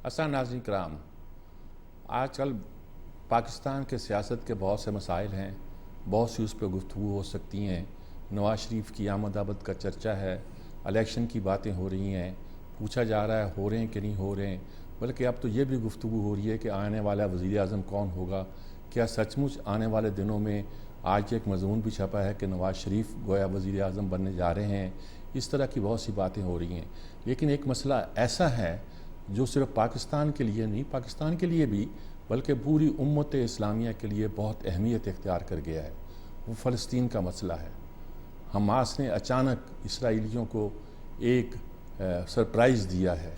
असा नाज़रीन कराम, आजकल पाकिस्तान के सियासत के बहुत से मसाइल हैं, बहुत सी उस पर गुफ्तगू हो सकती हैं। नवाज़ शरीफ की आमद का चर्चा है, इलेक्शन की बातें हो रही हैं, पूछा जा रहा है हो रहे हैं कि नहीं हो रहे हैं, बल्कि अब तो ये भी गुफ्तगू हो रही है कि आने वाला वज़ीर आज़म कौन होगा। क्या सचमुच आने वाले दिनों में, आज एक मज़मून भी छपा है कि नवाज़ शरीफ गोया वज़ीर आज़म बनने जा रहे हैं। इस तरह की बहुत सी बातें हो रही हैं, लेकिन एक मसला ऐसा है जो सिर्फ पाकिस्तान के लिए नहीं, पाकिस्तान के लिए भी बल्कि पूरी उम्मत इस्लामिया के लिए बहुत अहमियत इख्तियार कर गया है। वो फ़लस्तीन का मसला है। हमास ने अचानक इसराइलियों को एक सरप्राइज़ दिया है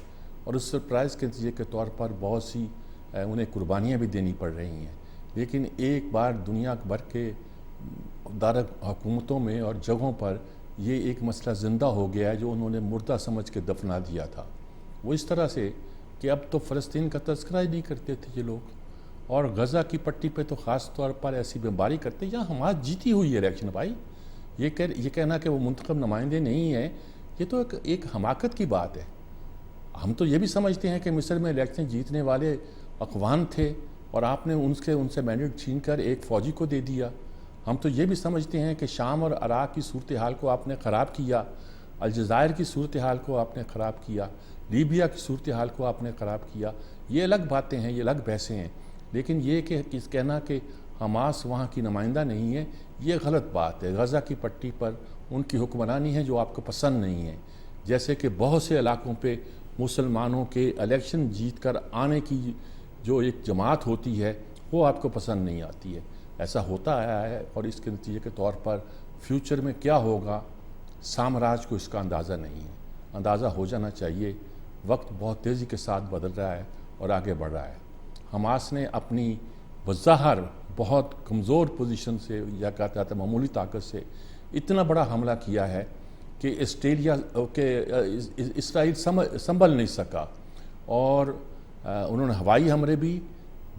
और उस सरप्राइज़ के नतीजे के तौर पर बहुत सी उन्हें कुर्बानियाँ भी देनी पड़ रही हैं। लेकिन एक बार दुनिया भर के दार हुकूमतों में और जगहों पर ये एक मसला ज़िंदा हो गया है जो उन्होंने मुर्दा समझ के दफना दिया था। वो इस तरह से कि अब तो फ़लस्तीन का तज़किरा ही नहीं करते थे ये लोग, और गज़ा की पट्टी पे तो ख़ास तौर पर ऐसी बीमारी करते जहाँ हमास जीती हुई है इलेक्शन। भाई ये कहना कि वो मुंतखब नुमाइंदे नहीं हैं, ये तो एक हमाकत की बात है। हम तो ये भी समझते हैं कि मिस्र में इलेक्शन जीतने वाले अफ़गान थे और आपने उनसे मैंडेट छीन कर एक फ़ौजी को दे दिया। हम तो ये भी समझते हैं कि शाम और इराक़ की सूरत हाल को आपने ख़राब किया, अलजायर की सूरत हाल को आपने ख़राब किया, लीबिया की सूरत हाल को आपने ख़राब किया। ये अलग बातें हैं, ये अलग बहसें हैं, लेकिन ये कि कहना कि हमास वहाँ की नुमाइंदा नहीं है, ये गलत बात है। गज़ा की पट्टी पर उनकी हुक्मरानी है जो आपको पसंद नहीं है। जैसे कि बहुत से इलाकों पे मुसलमानों के इलेक्शन जीत कर आने की जो एक जमात होती है वो आपको पसंद नहीं आती है। ऐसा होता आया है और इसके नतीजे के तौर पर फ्यूचर में क्या होगा, साम्राज्य को इसका अंदाज़ा नहीं है। अंदाज़ा हो जाना चाहिए। वक्त बहुत तेज़ी के साथ बदल रहा है और आगे बढ़ रहा है। हमास ने अपनी बज़ाहिर बहुत कमज़ोर पोजीशन से, या कहता जाता है मामूली ताकत से, इतना बड़ा हमला किया है कि ऑस्ट्रेलिया के इसराइल संभल नहीं सका, और उन्होंने हवाई हमले भी,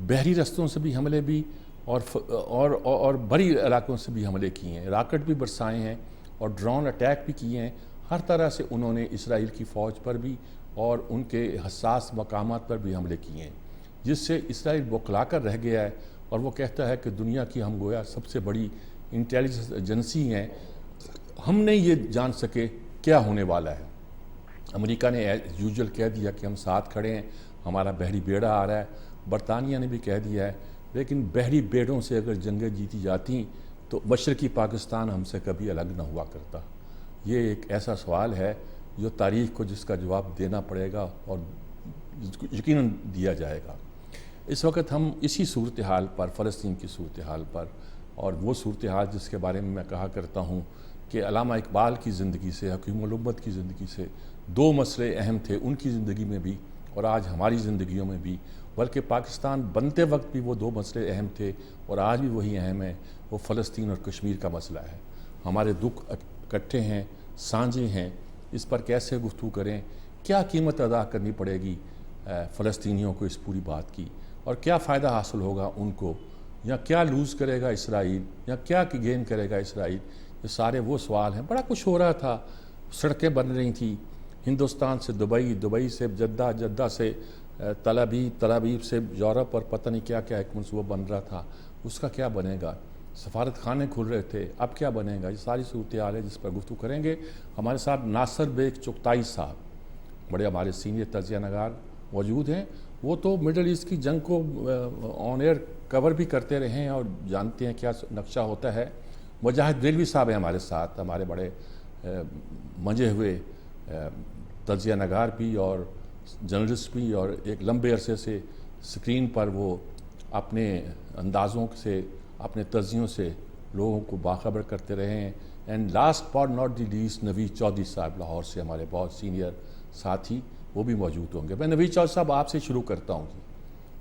बहरी रस्तों से भी हमले भी, और बड़ी इलाकों से भी हमले किए हैं, रॉकेट भी बरसाए हैं और ड्रोन अटैक भी किए हैं। हर तरह से उन्होंने इसराइल की फ़ौज पर भी और उनके हसास मकामात पर भी हमले किए हैं, जिससे इसराइल बौखला कर रह गया है और वो कहता है कि दुनिया की हम गोया सबसे बड़ी इंटेलिजेंस एजेंसी हैं, हम नहीं ये जान सके क्या होने वाला है। अमेरिका ने एज यूजुअल कह दिया कि हम साथ खड़े हैं, हमारा बहरी बेड़ा आ रहा है। बरतानिया ने भी कह दिया है, लेकिन बहरी बेड़ों से अगर जंगें जीती जाती तो मशरक़ी पाकिस्तान हमसे कभी अलग न हुआ करता। ये एक ऐसा सवाल है जो तारीख़ को जिसका जवाब देना पड़ेगा और यकीनन दिया जाएगा। इस वक्त हम इसी सूरत हाल पर, फ़लस्तीन की सूरत हाल पर, और वो सूरत हाल जिसके बारे में मैं कहा करता हूँ कि अल्लामा इकबाल की ज़िंदगी से, हकीमुल उम्मत की ज़िंदगी से दो मसले अहम थे उनकी ज़िंदगी में भी और आज हमारी ज़िंदगियों में भी, बल्कि पाकिस्तान बनते वक्त भी वो दो मसले अहम थे और आज भी वही अहम है। वो फ़लस्तीन और कश्मीर का मसला है। हमारे दुख इकट्ठे हैं, साझे हैं, इस पर कैसे गुफ्तगू करें, क्या कीमत अदा करनी पड़ेगी फ़लस्तीनियों को इस पूरी बात की, और क्या फ़ायदा हासिल होगा उनको, या क्या लूज़ करेगा इसराइल, या क्या गेन करेगा इसराइल। ये सारे वो सवाल हैं। बड़ा कुछ हो रहा था, सड़कें बन रही थी हिंदुस्तान से दुबई, दुबई से जद्दा, जद्दा से तल-अवीव से यूरोप, और पता नहीं क्या क्या एक मनसूबा बन रहा था। उसका क्या बनेगा? सफारत खाने खुल रहे थे, अब क्या बनेगा? ये सारी सूरत हाल है जिस पर गुफ्तगू करेंगे। हमारे साथ नासिर बेग चुगताई साहब, बड़े हमारे सीनियर तजिया नगार मौजूद हैं। वो तो मिडल ईस्ट की जंग को ऑन एयर कवर भी करते रहे हैं और जानते हैं क्या नक्शा होता है। मुजाहिद रेलवी साहब हैं हमारे साथ, हमारे बड़े मंजे हुए तजिया नगार भी और जर्नलिस्ट भी, और एक लंबे अरसे से स्क्रीन पर वो अपने अंदाज़ों से, अपने तजियों से लोगों को बाखबर करते रहे हैं। And last but not the least, Naveed Chaudhary साहब लाहौर से, हमारे बहुत सीनियर साथी, वो भी मौजूद होंगे। मैं नवीद चौधरी साहब आपसे शुरू करता हूँ कि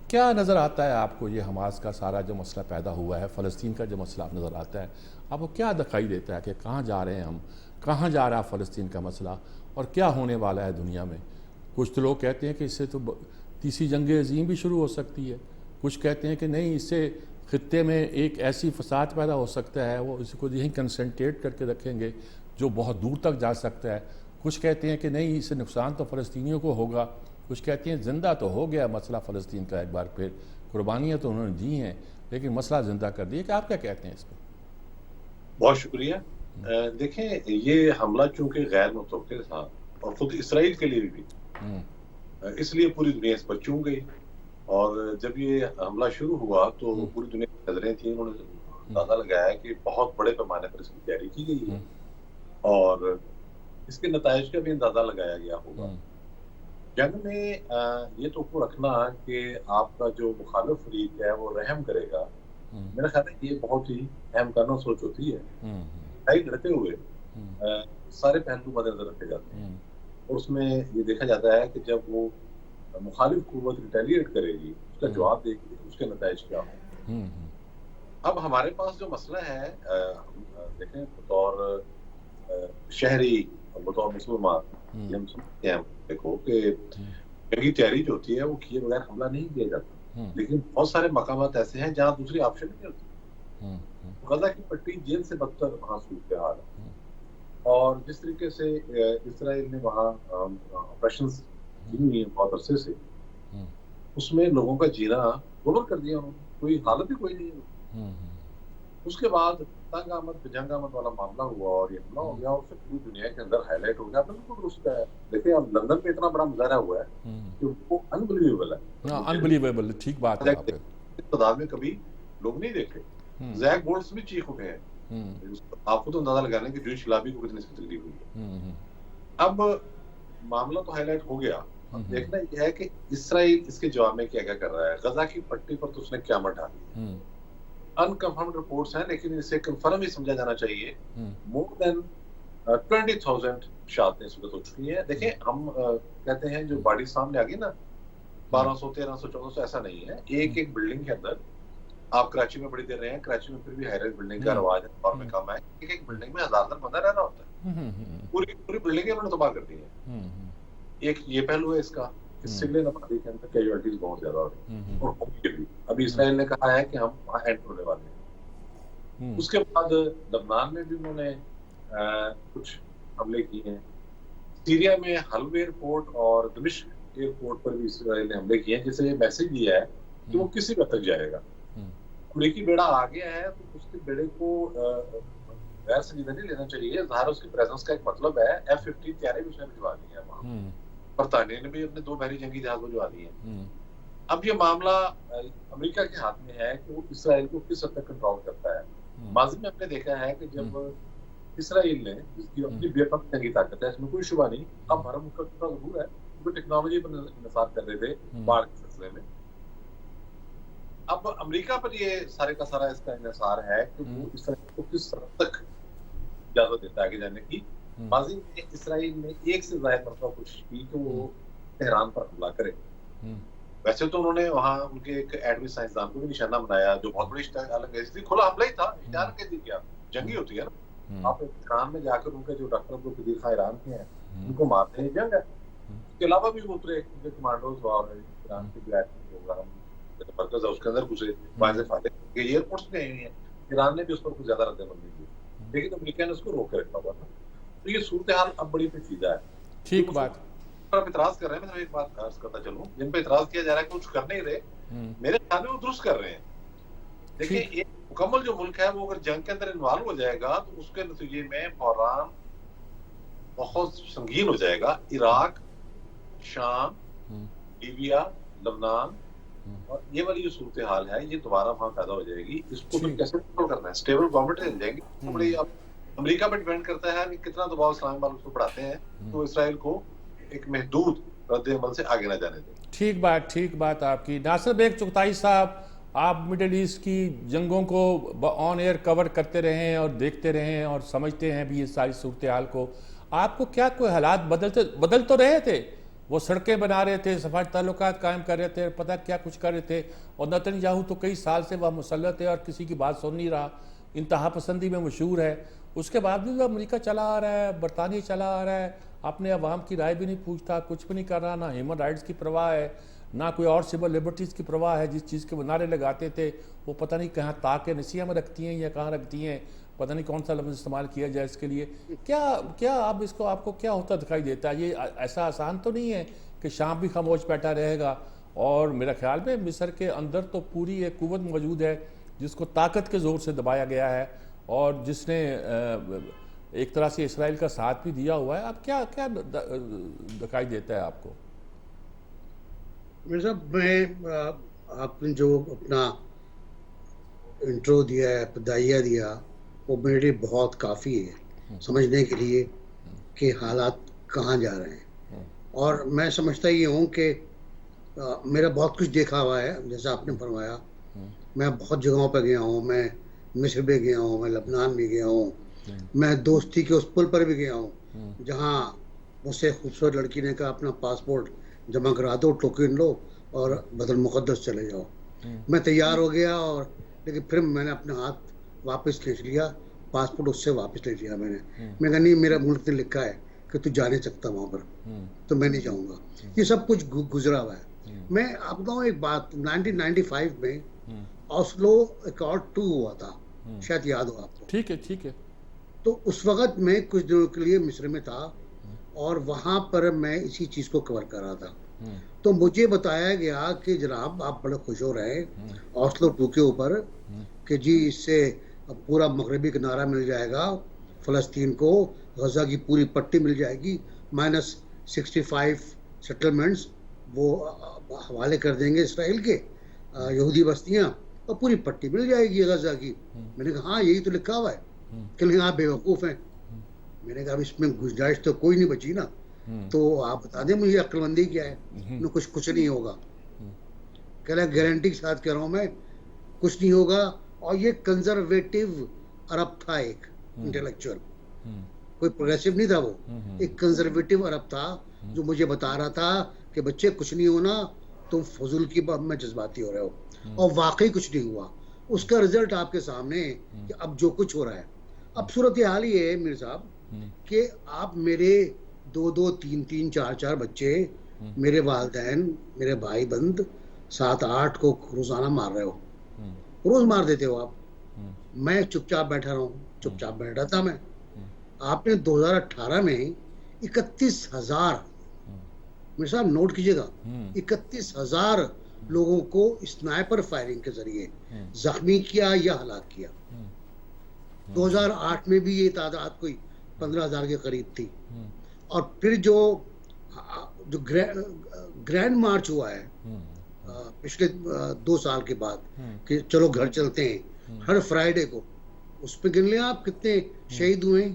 क्या नज़र आता है आपको ये हमास का सारा जो मसला पैदा हुआ है, फ़लस्तीन का जो मसला नज़र आता है, आपको क्या दिखाई देता है कि कहाँ जा रहे हैं हम, कहाँ जा रहा है फ़लस्तीन का मसला और क्या होने वाला है दुनिया में? कुछ तो लोग कहते हैं कि इससे तो तीसरी जंग अज़ीम भी शुरू हो सकती है, कुछ कहते हैं कि नहीं, इससे ख़ित्ते में एक ऐसी फसाद पैदा हो सकता है, वो इसको यहीं कंसंट्रेट करके रखेंगे जो बहुत दूर तक जा सकता है। कुछ कहते हैं कि नहीं, इससे नुकसान तो फ़लस्तीनियों को होगा, कुछ कहती हैं ज़िंदा तो हो गया मसला फ़लस्तीन का, एक बार फिर कुर्बानियाँ तो उन्होंने दी हैं लेकिन मसला ज़िंदा कर दिया, कि आप क्या कहते हैं इस पर? बहुत शुक्रिया। देखें, ये हमला चूंकि गैर मुतवक्किल था और खुद इसराइल के लिए भी, इसलिए पूरी दुनिया इस पर चूक गई। और जब ये हमला शुरू हुआ तो पूरी दुनिया की नजरें थी, उन्होंने अंदाजा लगाया कि बहुत बड़े पैमाने पर इसकी तैयारी की गई है और इसके नताइज का भी अंदाजा लगाया गया होगा। जंग में ये तो रखना कि आपका जो मुखालिफ फरीक है वो रहम करेगा, मेरा ख्याल है ये बहुत ही अहम कानून सोच होती है। लड़ाई लड़ते हुए सारे पहलू मद्देनजर रखे जाते हैं और उसमें ये देखा जाता है कि जब वो मुखालिफ कुव्वत रिटेलिएट करेगी, उसका जवाब देगी, उसके नताइज क्या हो। अब हमारे पास जो मसला है, देखें बतौर शहरी और बतौर मुसलमान, हम समझते हैं देखो कि जंगी तैयारी जो होती है वो किए बगैर हमला नहीं किया जाता, लेकिन बहुत सारे मकामात ऐसे हैं जहाँ दूसरी ऑप्शन नहीं होती। गजा की पट्टी जेल से बदतर वहाँ सूरत हाल है और जिस तरीके से इसराइल ने वहाँ ऑपरेशन की हुई है बहुत अरसे से, उसमें लोगों का जीना गोबर कर दिया उन्होंने, कोई हालत ही कोई नहीं है। उसके बाद तंग आमद जंग आमद वाला मामला हुआ और ये हमला हो गया और फिर पूरी दुनिया के अंदर हाईलाइट हो गया। बिल्कुल दुरुस्त है। देखिए अब लंदन में इतना बड़ा मुजाहरा हुआ है कि वो अनबिलीवेबल है। अनबिलीवेबल, ठीक बात है। तादाद में कभी लोग नहीं देखे। जैक बोल्ट्स भी चीख उठे हैं। आपको तो अंदाजा लगाने की जूश लाबी को कितनी तकलीफ हुई है। अब मामला तो हाईलाइट हो गया, देखना यह है कि इसराइल इसके जवाब में क्या क्या कर रहा है। गजा की पट्टी पर तो उसने क्या मटा दी। अनकन्फर्म्ड रिपोर्ट्स हैं लेकिन इसे कंफर्म ही समझा जाना चाहिए। मोर देन 20,000 शहादतें इस वक्त हो चुकी हैं। देखें हम कहते हैं जो बॉडी सामने आ गई ना, 1200, 1300, 1400 ऐसा नहीं है। एक एक बिल्डिंग के अंदर आप कराची में बड़ी देर रहे हैं, कराची में फिर भी हाई राइज बिल्डिंग का रवाज है और में कम है। एक एक बिल्डिंग में 1000 बंदा रहना होता है। पूरी पूरी बिल्डिंग उन्होंने तबाह कर दी है। एक ये पहलू है इसका, सिविलियन आबादी के अंदर कैजुअलिटीज बहुत ज्यादा हो रही है और होंगी भी। अभी इसराइल ने कहा है कि हम वहां एंटर होने वाले हैं। उसके बाद लबनान में भी उन्होंने कुछ हमले किए हैं। सीरिया में हल्ब एयरपोर्ट और दमिश्क एयरपोर्ट पर भी इसराइल ने हमले किए हैं, जिससे मैसेज दिया है कि वो किसी हद तक जाएगा। अमेरिकी बेड़ा आ गया है तो उसके बेड़े को गैर संजीदा नहीं लेना चाहिए। ज़ाहिर उसकी प्रेजेंस का एक मतलब है। F-15 तैयारी भी उसने भिजवा दी है वहां। बरतानिया ने भी अपने 2 बहरी जंगी जहाज भिजवा दिए हैं। अब ये मामला अमेरिका के हाथ में है कि वो इसराइल को किस हद तक कंट्रोल करता है। माजी में हमने देखा है कि जब इसराइल ने, जिसकी अपनी बेपक जंगी ताकत है, इसमें कोई शुबा नहीं, अब हमारा मुल्क का जरूर है, वो टेक्नोलॉजी पर इंसार कर रहे थे बाढ़ के सिलसिले में। अब अमेरिका पर ये सारे का सारा इसका इंसार है कि वो इसराइल को किस हद तक इजाजत देता है आगे जाने की। माजी में इसराइल ने एक से ज्यादा मरतबा कोशिश की कि वो तेहरान पर हमला करे। वैसे तो उन्होंने वहां उनके एक एटमी साइंसदान को भी निशाना बनाया, जो बहुत बड़ी अलग है, इसलिए खुला हमला ही था। इख्तियार के दी क्या जंगी होती है ना, आप ईरान में जाकर उनके जो डॉक्टर अब्दुल कदीर खान ईरान के हैं उनको मारते हैं, जंग है। इसके अलावा भी वो उतरे कमांडोज और ईरान के प्रोग्राम मरकज है उसके अंदर घुसे, एयरपोर्ट्स में आई हुई है। ईरान ने भी उस पर कुछ ज्यादा रद्द अमल नहीं की, लेकिन अमेरिका ने उसको रोक के रखा हुआ था। तो ये सूरत हाल अब बड़ी पेचीदा है। ठीक बात। आप इतराज कर रहे हैं, मैं एक बात अर्ज करता चलूं, जिन पे इतराज किया जा रहा है कि कुछ कर नहीं रहे, मेरे ख्याल में वो दुरुस्त कर रहे हैं। देखिए एक मुकम्मल जो मुल्क है वो अगर जंग के अंदर इन्वॉल्व हो जाएगा तो उसके नतीजे में फौरान बहुत संगीन हो जाएगा। इराक, शाम, लीबिया, लबनान और ये वाली जो सूरत हाल है ये दोबारा वहां पैदा हो जाएगी। इसको तो कैसे कंट्रोल करना है? स्टेबल गवर्नमेंट मिल जाएगी। तो बड़ी अब अमेरिका पर डिपेंड करता है कि कितना दबाव इस्लामाबाद उसको बढ़ाते हैं तो इसराइल को एक महदूद रद्द अमल से आगे ना जाने दें। ठीक बात आपकी। नासिर बेग चुगताई साहब, आप मिडिल ईस्ट की जंगों को ऑन एयर कवर करते रहे हैं और देखते रहे हैं और समझते हैं भी ये सारी सूरत हाल को। आपको क्या कोई हालात बदल तो रहे थे? वो सड़कें बना रहे थे, सफाई ताल्लुकात कायम कर रहे थे, पता क्या कुछ कर रहे थे, और नेतन्याहू तो कई साल से वह मुसल्लत है और किसी की बात सुन नहीं रहा, इंतहा पसंदी में मशहूर है। उसके बावजूद अमेरिका चला आ रहा है, बरतानिया चला आ रहा है, अपने अवाम की राय भी नहीं पूछता, कुछ भी नहीं कर रहा, ना ह्यूमन राइट्स की परवाह है, ना कोई और सिविल लिबर्टीज़ की परवाह है। जिस चीज़ के वो नारे लगाते थे वो पता नहीं कहाँ ताके नसिया में रखती हैं या कहाँ रखती हैं, पता नहीं कौन सा लफ्ज़ इस्तेमाल किया जाए इसके लिए। क्या क्या आप इसको, आपको क्या होता दिखाई देता है? ये ऐसा आसान तो नहीं है कि शाम भी खामोश बैठा रहेगा। और मेरा ख्याल में मिस्र के अंदर तो पूरी एक कुव्वत मौजूद है जिसको ताकत के ज़ोर से दबाया गया है और जिसने एक तरह से इसराइल का साथ भी दिया हुआ है। अब क्या क्या दिखाई देता है आपको? मेरे साहब, आपने जो अपना इंट्रो दिया है, बधाइयाँ दिया, वो मेरे लिए बहुत काफ़ी है समझने के लिए कि हालात कहाँ जा रहे हैं। और मैं समझता ये हूँ कि मेरा बहुत कुछ देखा हुआ है, जैसा आपने फरमाया। मैं बहुत जगहों पर गया हूँ, मैं मिस्र भी गया हूँ, मैं लबनान भी गया हूँ, मैं दोस्ती के उस पुल पर भी गया हूँ जहाँ मुझसे खूबसूरत लड़की ने कहा अपना पासपोर्ट जमा करा दो, टोकन लो और बदल मुक़द्दस चले जाओ। मैं तैयार हो गया, और लेकिन फिर मैंने अपना हाथ वापस खींच लिया, पासपोर्ट उससे वापस ले लिया मैं कहा नहीं, मेरा मुल्क ने लिखा है कि तू जा नहीं सकता वहाँ पर, तो मैं नहीं जाऊँगा। ये सब कुछ गुजरा हुआ है। मैं आपको बताऊँ एक बात, 1995 में ऑस्लो अकॉर्ड 2 हुआ था, शायद याद हो आपको। ठीक है, ठीक है। तो उस वक्त मैं कुछ दिनों के लिए मिस्र में था और वहाँ पर मैं इसी चीज़ को कवर कर रहा था। तो मुझे बताया गया कि जनाब आप बड़े खुश हो रहे हैं ऑस्लो 2 के ऊपर कि जी इससे पूरा मगरबी किनारा मिल जाएगा फ़लस्तीन को, गज़ा की पूरी पट्टी मिल जाएगी, -65 सेटलमेंट्स वो हवाले कर देंगे इसराइल के, यहूदी बस्तियाँ, और पूरी पट्टी मिल जाएगी गज़ा की। मैंने कहा हाँ यही तो लिखा हुआ है। कि आप बेवकूफ़ हैं। मैंने कहा अब इसमें गुंजाइश तो कोई नहीं बची ना, तो आप बता दें मुझे अक्लमंदी क्या है। न कुछ नहीं होगा। कह रहा गारंटी के साथ कह रहा हूँ मैं, कुछ नहीं होगा। और ये कंजर्वेटिव अरब था, एक इंटेलेक्चुअल, कोई प्रोग्रेसिव नहीं था वो, एक कंजर्वेटिव अरब था जो मुझे बता रहा था कि बच्चे कुछ नहीं होना, तुम फजूल की बात में जज्बाती हो रहे हो। और वाकई कुछ नहीं हुआ। उसका रिजल्ट आपके सामने कि अब जो कुछ हो रहा है। अब सूरत हाल ये है मीर साहब कि आप मेरे 2-2, 3-3, 4-4 बच्चे, मेरे वालिदैन, मेरे भाई बंद 7-8 को रोजाना मार रहे हो, रोज मार देते हो आप। मैं चुपचाप बैठा रहा हूँ, चुपचाप बैठा था मैं। आपने 2018 में 31,000, मेरे साहब नोट कीजिएगा, 31,000 लोगों को स्नाइपर फायरिंग के जरिए जख्मी किया या हलाक किया। 2008 में भी ये तादाद कोई 15,000 के करीब थी। और फिर जो ग्रैंड मार्च हुआ है पिछले 2 साल के बाद कि चलो घर चलते हैं, हर फ्राइडे को, उस पर गिन लें आप कितने शहीद हुए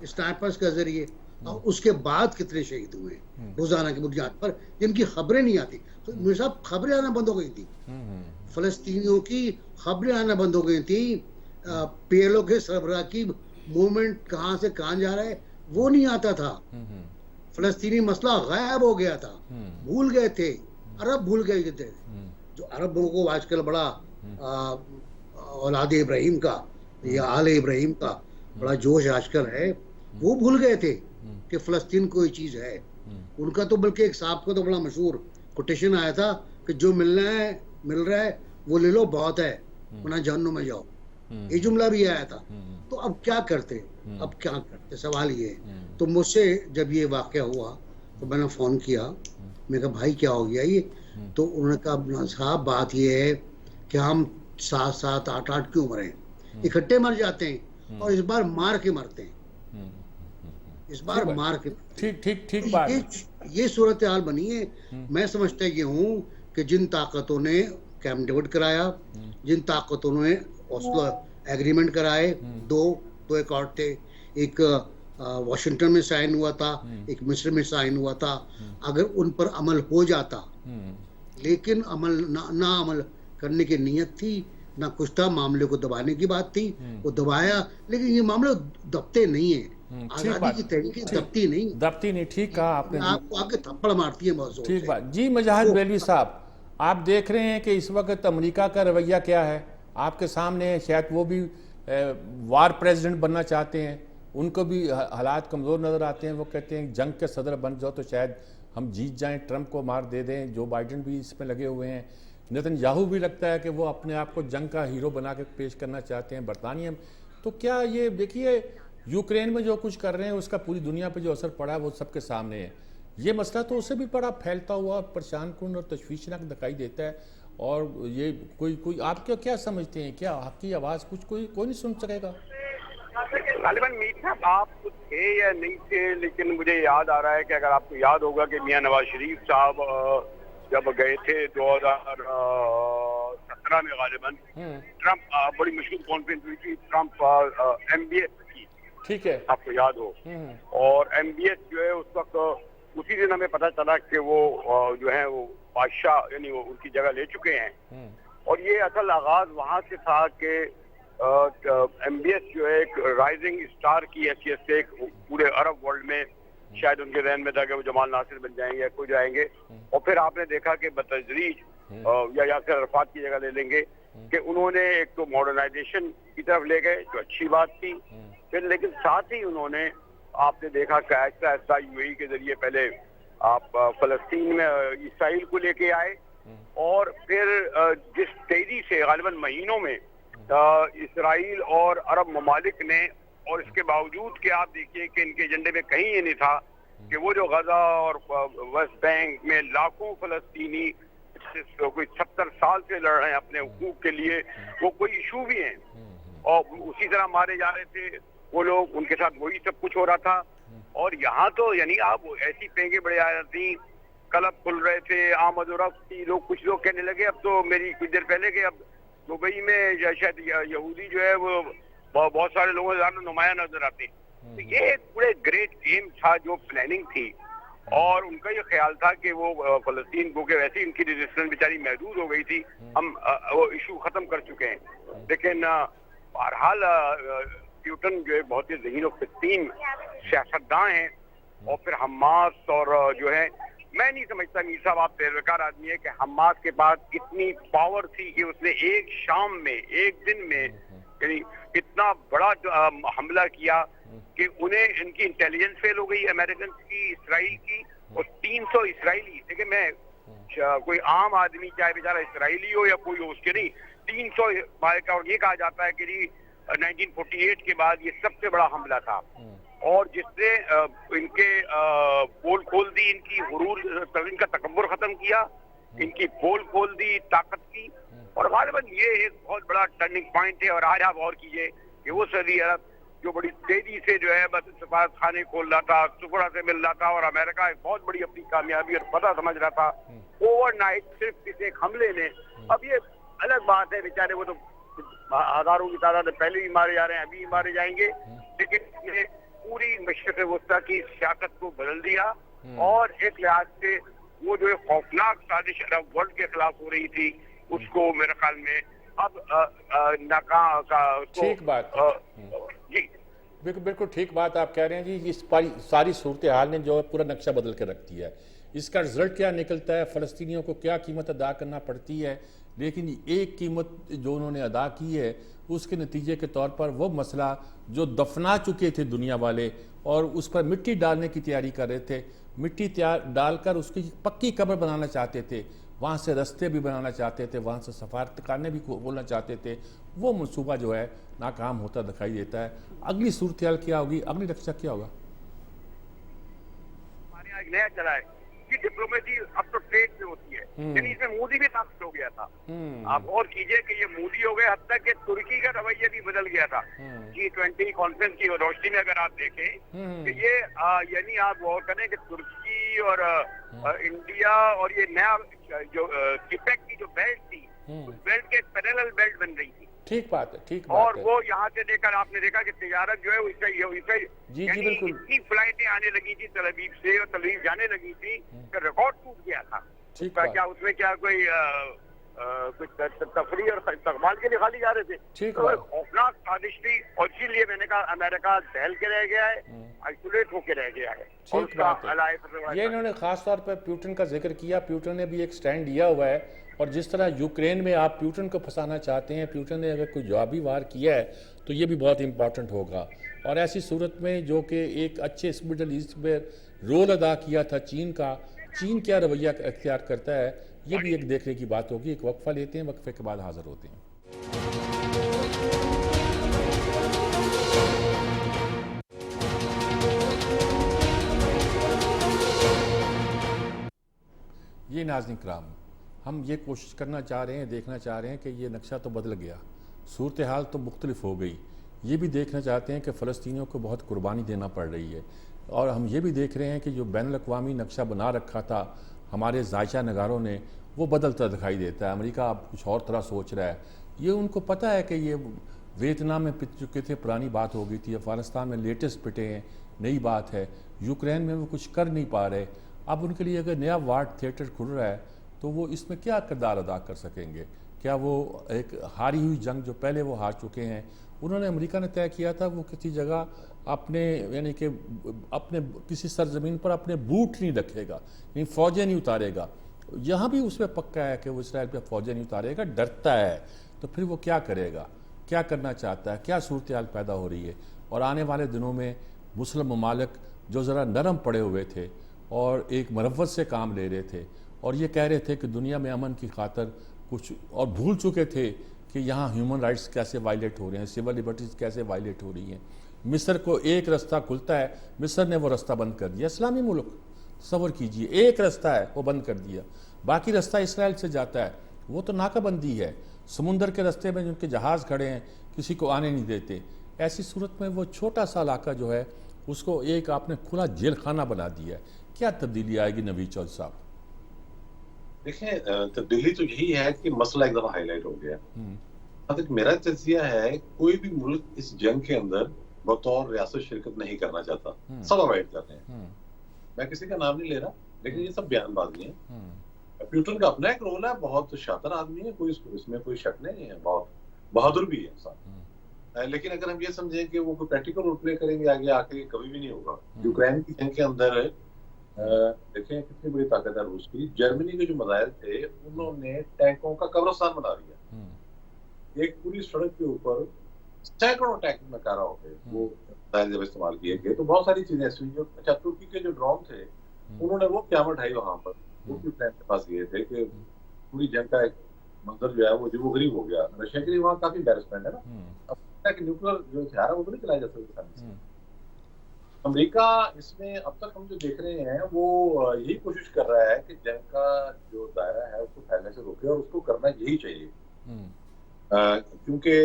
स्नाइपर्स के जरिए, और उसके बाद कितने शहीद हुए रोजाना की बुनियाद पर, जिनकी खबरें नहीं आती। तो मेरे साहब खबरें आना बंद हो गई थी, फलस्तीनियों की खबरें आना बंद हो गई थी। PLO के सरबराह की मूवमेंट कहाँ से कहाँ जा रहा है वो नहीं आता था। फलस्तीनी मसला गायब हो गया था, भूल गए थे, अरब भूल गए थे। जो अरब लोगों को आजकल बड़ा औलाद इब्राहिम का या आले इब्राहिम का बड़ा जोश आजकल है, वो भूल गए थे कि फलस्तीन कोई चीज है। उनका तो बल्कि एक साहब का तो बड़ा मशहूर कोटेशन आया था कि जो मिलना है मिल रहा है वो ले लो, बहुत है, वरना जहन्नुम में जाओ। ये जुमला भी आया था। तो अब क्या करते, अब क्या करते, सवाल ये। तो मुझसे जब ये वाकया हुआ तो मैंने फ़ोन किया, मैं कहा भाई क्या हो गया ये? तो उन्होंने कहा साहब बात ये है कि हम 7-7, 8-8 की उम्र हैं, इकट्ठे मर जाते हैं, और इस बार मार के मरते हैं, इस बार मार के। ठीक बात। ये सूरत हाल बनी है। मैं समझता ये हूँ कि जिन ताकतों ने कैंप डेविड कराया, जिन ताकतों ने ओस्लो एग्रीमेंट कराए, दो एकॉर्ड थे, एक वॉशिंगटन में साइन हुआ था, एक मिस्र में साइन हुआ था, अगर उन पर अमल हो जाता, लेकिन अमल ना अमल करने की नीयत थी, ना कुछ था, मामले को दबाने की बात थी, वो दबाया, लेकिन ये मामले दबते नहीं है। आजादी की तहरीक दबती नहीं। ठीक कहा आपने। आपको आगे थप्पड़ मारती है बहुत जोर से। ठीक बात जी। मुजाहिद बेलवी साहब, आप देख रहे हैं कि इस वक्त अमेरिका का रवैया क्या है आपके सामने है। शायद वो भी वार प्रेसिडेंट बनना चाहते हैं, उनको भी हालात कमज़ोर नज़र आते हैं। वो कहते हैं जंग के सदर बन जाओ तो शायद हम जीत जाएं, ट्रंप को मार दे दें। जो बाइडन भी इसमें लगे हुए हैं। नेतन्याहू भी लगता है कि वो अपने आप को जंग का हीरो बना के पेश करना चाहते हैं। बरतानिया तो क्या ये देखिए यूक्रेन में जो कुछ कर रहे हैं उसका पूरी दुनिया पे जो असर पड़ा है वो सबके सामने है। ये मसला तो उससे भी बड़ा फैलता हुआ परेशान कुन और तशवीशनाक दिखाई देता है। और ये कोई आप क्या समझते हैं, क्या आपकी आवाज़ कुछ कोई नहीं सुन सकेगा? गालिबन मीर साहब आप कुछ थे या नहीं थे, लेकिन मुझे याद आ रहा है कि अगर आपको याद होगा कि मियां नवाज शरीफ साहब जब गए थे 2017 में गालिबन ट्रंप बड़ी मशहूर कॉन्फ्रेंस हुई थी ट्रंप MBS की, ठीक है, आपको याद हो। और MBS जो है उस वक्त उसी दिन हमें पता चला कि वो जो है वो बादशाह यानी वो उनकी जगह ले चुके हैं। और ये असल आगाज वहां से था कि MBS जो है एक राइजिंग स्टार की हैसियत से एक पूरे अरब वर्ल्ड में शायद उनके जहन में था कि वो जमाल नासिर बन जाएंगे या कोई जाएंगे। और फिर आपने देखा कि बतदरीज या यासिर अरफात की जगह ले लेंगे कि उन्होंने एक तो मॉडर्नाइजेशन की तरफ ले गए जो अच्छी बात थी, फिर लेकिन साथ ही उन्होंने आपने देखा कि ऐसा ऐसा UAE के जरिए पहले आप फलस्तीन में इसराइल को लेके आए और फिर जिस तेजी से गालिबन महीनों में इसराइल और अरब ममालिक ने, और इसके बावजूद कि आप देखिए कि इनके एजेंडे में कहीं ये नहीं था कि वो जो गजा और वेस्ट बैंक में लाखों फलस्तीनी कोई 70 साल से लड़ रहे हैं अपने हुकूक के लिए, वो कोई इशू भी है और उसी तरह मारे जा रहे थे वो लोग, उनके साथ वही सब कुछ हो रहा था। और यहाँ तो यानी आप ऐसी पेंगे बड़े आ रही, क्लब खुल रहे थे, आमद और रफ्त थी, लोग कुछ लोग कहने लगे अब तो मेरी कुछ देर पहले के अब दुबई में शायद यहूदी जो है वो बहुत सारे लोगों से ज्यादा नुमाया नजर आते हैं। तो ये एक बड़े ग्रेट गेम था जो प्लानिंग थी और उनका ये ख्याल था कि वो फलस्तीन को के वैसे इनकी रेजिस्टेंस बेचारी महदूद हो गई थी, हम वो इशू खत्म कर चुके हैं। लेकिन बहरहाल प्यूटन जो है बहुत ही ज़हीन और फितीन सियासतदान हैं और फिर हमास और जो है मैं नहीं समझता मीर साहब आप तजुर्बेकार आदमी है कि हमास के पास इतनी पावर थी कि उसने एक शाम में एक दिन में यानी इतना बड़ा हमला किया कि उन्हें इनकी इंटेलिजेंस फेल हो गई अमेरिकन की, इसराइल की, और 300 इसराइली, देखिए मैं कोई आम आदमी चाहे बेचारा इसराइली हो या कोई हो उसके नहीं, 300 और ये कहा जाता है कि 1948 के बाद ये सबसे बड़ा हमला था और जिसने इनके पोल खोल दी, इनकी गुरूर इनका तकब्बुर खत्म किया, इनकी पोल खोल दी ताकत की। और गालिबन ये एक बहुत बड़ा टर्निंग पॉइंट है। और आज आप और कीजिए कि वो सऊदी अरब जो बड़ी तेजी से जो है बस सफारत खाने खोल रहा था, सुफरा से मिल रहा था और अमेरिका एक बहुत बड़ी अपनी कामयाबी और पता समझ रहा था, ओवरनाइट सिर्फ किसी एक हमले ने, अब ये अलग बात है बेचारे वो तो हजारों की तादाद में पहले भी मारे जा रहे हैं, अभी भी मारे जाएंगे, लेकिन इसने पूरी मशरिक़ वस्ता की सियासत को बदल दिया और एक लिहाज से वो जो खौफनाक साजिश अरब वर्ल्ड के खिलाफ हो रही थी उसको मेरे ख्याल में अब नाकाम का ठीक बात जी बिल्कुल ठीक बात आप कह रहे हैं जी। इस सारी सूरत हाल ने जो है पूरा नक्शा बदल के रख दिया है। इसका रिजल्ट क्या निकलता है, फ़लस्तीनियों को क्या कीमत अदा करना पड़ती है, लेकिन एक कीमत जो उन्होंने अदा की है उसके नतीजे के तौर पर वो मसला जो दफना चुके थे दुनिया वाले और उस पर मिट्टी डालने की तैयारी कर रहे थे, मिट्टी डालकर उसकी पक्की कब्र बनाना चाहते थे, वहाँ से रास्ते भी बनाना चाहते थे, वहाँ से सफारतखाने भी खोलना चाहते थे, वो मनसूबा जो है नाकाम होता दिखाई देता है। अगली सूरत हाल क्या होगी, अगली रक्षा क्या होगा? हमारे यहाँ एक नया चला है कि डिप्लोमेसी अब तो ट्रेड में होती है, यानी इसमें मोदी भी शामिल हो गया था। आप और कीजिए कि ये मोदी हो गए, हद तक कि तुर्की का रवैया भी बदल गया था। G20 कॉन्फ्रेंस की रोशनी में अगर आप देखें कि ये यानी आप गौर करें कि तुर्की और इंडिया और ये नया जो टिपेक की जो बेल्ट थी उस बेल्ट के पैरेलल बेल्ट बन रही थी। ठीक बात है, ठीक बात और है। वो यहाँ से लेकर आपने देखा कि तिजारत जो है उससे जी यानी बिल्कुल। इतनी फ्लाइटें आने लगी थी तल अवीव से और तल अवीव जाने लगी थी कि रिकॉर्ड टूट गया था। ठीक क्या बात। क्या उसमें क्या कोई कुछ तफरी और इस्तकबाल के लिए खाली जा रहे थे, ठीक तो बात। खौफनाक साजिश थी और इसीलिए मैंने कहा अमेरिका दहल के रह गया है, आइसोलेट होके रह गया है। और ठीक उसका बात है। अलायंस ये इन्होंने खास तौर पर प्यूटन का जिक्र किया, प्यूटन ने भी एक स्टैंड लिया हुआ है और जिस तरह यूक्रेन में आप प्यूटन को फंसाना चाहते हैं, प्यूटन ने अगर कोई जवाबी वार किया है तो ये भी बहुत इंपॉर्टेंट होगा। और ऐसी सूरत में जो कि एक अच्छे मिडल ईस्ट में रोल अदा किया था चीन का, चीन क्या रवैया अख्तियार करता है, ये भी एक देखने की बात होगी। एक वक्फा लेते हैं, वक्फे के बाद हाजिर होते हैं। जी नाज़रीन किराम, हम ये कोशिश करना चाह रहे हैं, देखना चाह रहे हैं कि ये नक्शा तो बदल गया, सूरत हाल तो मुख्तलिफ हो गई। ये भी देखना चाहते हैं कि फ़लस्तीनियों को बहुत कुर्बानी देना पड़ रही है, और हम ये भी देख रहे हैं कि जो बैनुल-अक़वामी नक्शा बना रखा था हमारे ज़ायचा नगारों ने, वो बदलता दिखाई देता है। अमेरिका अब कुछ और तरह सोच रहा है। ये उनको पता है कि ये वियतनाम में पिट चुके थे, पुरानी बात हो गई थी। अफ़गानिस्तान में लेटेस्ट पिटे हैं, नई बात है। यूक्रेन में वो कुछ कर नहीं पा रहे। अब उनके लिए अगर नया वार थिएटर खुल रहा है तो वो इसमें क्या किरदार अदा कर सकेंगे? क्या वो एक हारी हुई जंग जो पहले वो हार चुके हैं, उन्होंने अमेरिका ने तय किया था वो किसी जगह अपने यानी कि अपने किसी सरजमीन पर अपने बूट नहीं रखेगा, यानी फ़ौजें नहीं उतारेगा। यहाँ भी उसमें पक्का है कि वो इसराइल पे फ़ौजें नहीं उतारेगा, डरता है। तो फिर वो क्या करेगा, क्या करना चाहता है, क्या सूरत हाल पैदा हो रही है? और आने वाले दिनों में मुस्लिम ममालिक जो ज़रा नरम पड़े हुए थे और एक मरवत से काम ले रहे थे और ये कह रहे थे कि दुनिया में अमन की खातर कुछ, और भूल चुके थे कि यहाँ ह्यूमन राइट्स कैसे वायलेट हो रहे हैं, सिविल लिबर्टीज़ कैसे वायलेट हो रही हैं। मिस्र को एक रास्ता खुलता है, मिस्र ने वो रास्ता बंद कर दिया। इस्लामी मुल्क, तसव्वुर कीजिए, एक रास्ता है वो बंद कर दिया, बाकी रास्ता इसराइल से जाता है, वो तो नाकाबंदी है। समुंदर के रास्ते में जिनके जहाज़ खड़े हैं किसी को आने नहीं देते। ऐसी सूरत में वो छोटा सा इलाका जो है उसको एक आपने खुला जेल खाना बना दिया है। क्या तब्दीली आएगी नवीद चौधरी साहब? देखिए, तब्दीली तो यही है कि मसला एकदम हाईलाइट हो गया। तक मेरा तजिया है, कोई भी मुल्क इस जंग के अंदर बतौर रियासत शिरकत नहीं करना चाहता, सब अवॉइड कर रहे हैं। मैं किसी का नाम नहीं ले रहा, लेकिन ये सब बयानबाजी है। प्यूटन का अपना एक रोल है, बहुत शातिर आदमी है, कोई इसमें कोई शक नहीं है, बहुत बहादुर भी है साथ। लेकिन अगर हम ये समझें कि वो कोई प्रैक्टिकल रोल प्ले करेंगे आगे आके, कभी भी नहीं होगा। यूक्रेन की जंग के अंदर देखें कितनी बड़ी ताकत है रूस की। जर्मनी के जो मिसाइल थे उन्होंने टैंकों का कब्रिस्तान बना दिया। एक पूरी सड़क के ऊपर सैकड़ों टैंक नकारा हो गए वो मिसाइल जब इस्तेमाल किए गए। तो बहुत सारी चीजें ऐसी हुई। अच्छा, तुर्की के जो ड्रोन थे उन्होंने वो क़यामत ढाई वहां पर, वो यूक्रेन के पास गए थे कि पूरी जंग का एक मंजर जो है वो जो गरीब हो गया। रशिया के लिए वहाँ काफी एम्बैरेसमेंट है ना। अब न्यूक्लियर जो हथियार है वो तो नहीं चलाया जा सकता। अमेरिका इसमें अब तक हम जो देख रहे हैं वो यही कोशिश कर रहा है कि जंग का जो दायरा है उसको फैलने से रोके, और उसको करना यही चाहिए। क्योंकि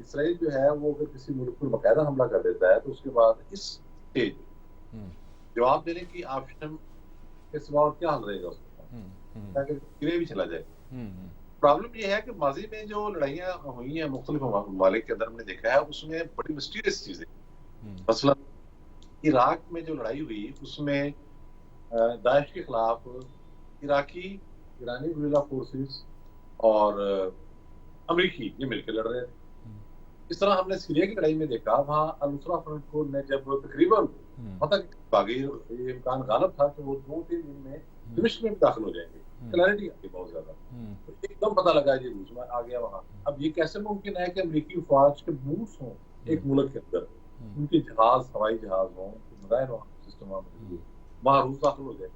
इसराइल जो है वो अगर किसी मुल्क पर बाकायदा हमला कर देता है तो उसके बाद इस स्टेज जवाब देने की ऑप्शन के सिवा और क्या हल रहेगा उसका, ताकि गिरे भी चला जाए। प्रॉब्लम ये है कि माजी में जो लड़ाइयाँ हुई हैं मुख्तलिफ ममालिक के अंदर हमने देखा है उसमें बड़ी मिस्टीरियस चीजें, मसलन इराक में जो लड़ाई हुई उसमें दाइश के खिलाफ इराकी, ईरानी गुरिल्ला फोर्सेस और अमेरिकी ये मिलकर लड़ रहे थे। इस तरह हमने सीरिया की लड़ाई में देखा, वहाँ अल-नुसरा फ्रंट को ने जब तकरीबन ये इम्कान गालिब था कि वो 2-3 दिन में दिमिश्क में दाखिल हो जाएंगे, क्लैरिटी आती बहुत ज्यादा, तो एकदम पता लगा ये रूस में आ गया वहाँ। अब ये कैसे मुमकिन है कि अमेरिकी फौज के बूट्स हों एक मुल्क के अंदर, उनके जहाज, हवाई जहाज हों, सिस्टम वहाँ रूस दाखिल हो जाए।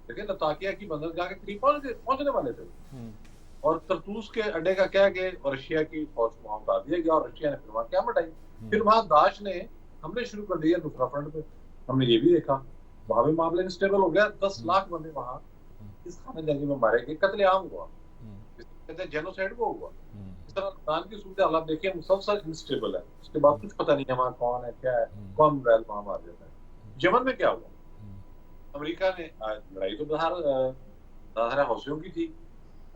लेकिन लताकिया की बंदरगाह के करीब पहुंचने वाले थे और तरतूस के अड्डे का क्या गए और रशिया की फौज को वहां उतार दिया गया और रशिया ने फिर वहां क्या मटाई। फिर वहां दाश ने हमले शुरू कर दिए नुसरा फ्रंट पे, हमने ये भी देखा। वहां भी मामला इंस्टेबल हो गया, 10 लाख बंदे वहां इस खाने जंगी में मारे गए, कत्लेआम हुआ, कहते हैं जेनोसाइड वो हुआ। इस तरह पाकिस्तान की सूरत हाल आप देखिए मुसलसल इंस्टेबल है, उसके बाद कुछ पता नहीं है वहाँ कौन है क्या है, कौन मिसाइल वहां मार देता है। यमन में क्या हुआ, अमेरिका ने लड़ाई तो ज़ाहिर हौसियों की थी